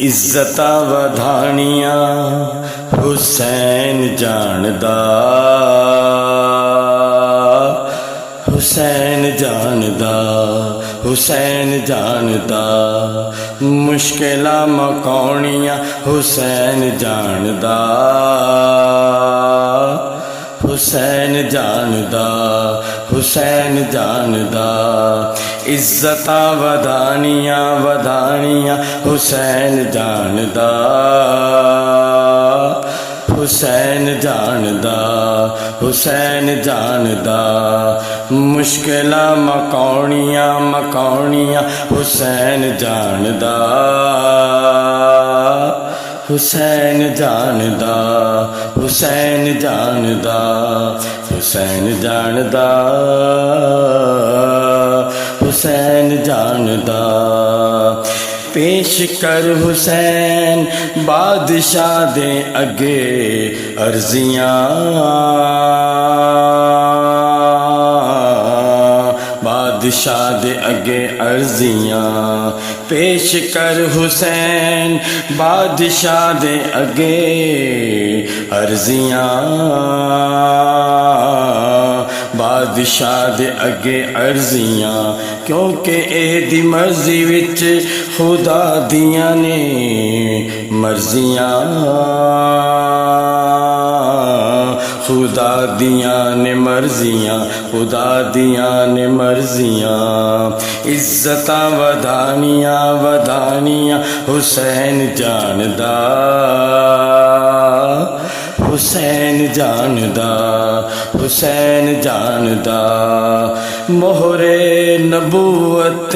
इज्जता वधानिया हुसैन जानदा, हुसैन जानदा, हुसैन जानदा। मुश्किलां मकाउणियां हुसैन जानदा, हुसैन जानदा, हुसैन जानदा। इज्जता वधानिया वधानिया हुसैन जानदा, हुसैन जानदा, हुसैन जानदा। मुश्किलां मकाउणियां मकाउणियां हुसैन जानदा, हुसैन जानदा, हुसैन जानदा, हुसैन जानदा, हुसैन जानदा। पेश कर हुसैन बादशाह दे अगे अर्जियां, बादशाह दे अगे अर्जियां। पेश कर हुसैन बादशाह दे अगे अर्जियां, बादशाह दे अगे अर्जियां। क्योंकि एदी मर्जी विच खुदा दियां ने मर्जियां, खुदा दियां ने मर्जियां, खुदा दियां ने मर्जियां। इज्जता वधानियां वधानियां हुसैन जानदा, हुसैन जानदा, हुसैन जानदा। मोहरे नबूवत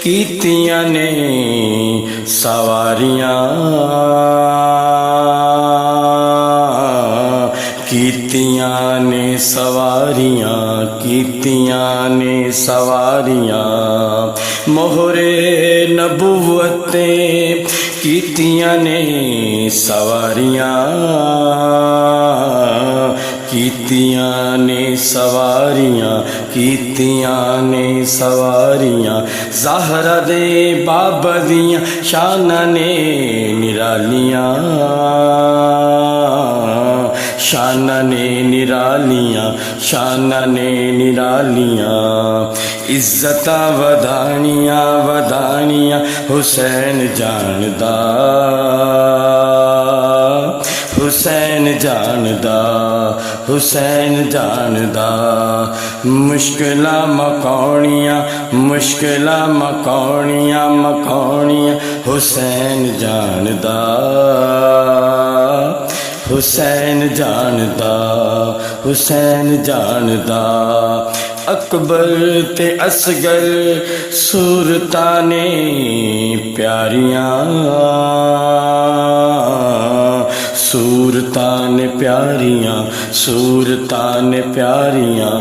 कीतियां ने सवारियां, कीतियां ने सवारियां, कीतियां ने सवारियां। मोहरे नबूवत कीतियां ने सवारियां, कीतियां ने सवारियां, कीतियां ने सवारियां। ज़हरा दे बाबा दियां शानां ने निरालियां, शानां ने निरालियां, शानां ने निरालियां। इज्जता वधानियां वधानियां हुसैन जानदा, हुसैन जानदा, हुसैन जानदा। मुश्किलां मकाउणियां मुश्किलां मकाउणियां मकाउणियां हुसैन जानदा, हुसैन जानदा, हुसैन जानदा। अकबर ते असगर सूरतां ने प्यारियां, सूरतां ने प्यारियां, सूरतां ने प्यारियां।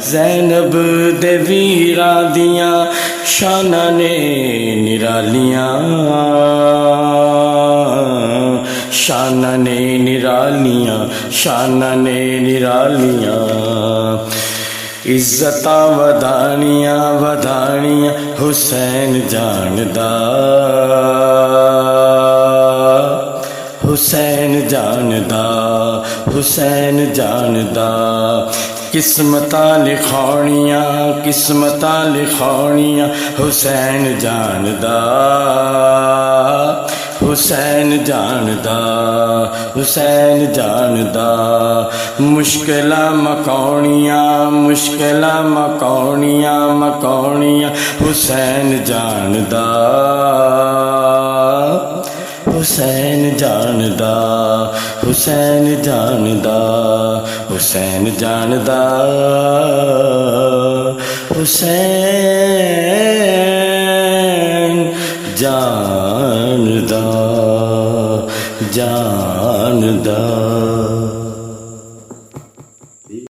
ज़ैनब दे वीरां दियां शानां ने निरालियां, शानां ने निरालियां, शानां ने निरालियां। इज्जता वधानियां वधानियां हुसैन जानदा, हुसैन जानदा, हुसैन जानदा। किस्मतां लिखाउणियां किस्मतां लिखाउणियां हुसैन जानदा, हुसैन जानदा, हुसैन जानदा। मुश्किलां मकाउणियां मुश्किलां मकाउणियां मकाउणियां हुसैन जानदा, हुसैन जानदा, हुसैन जानदा, हुसैन जानदा, हुसैन जानदा, जानदा।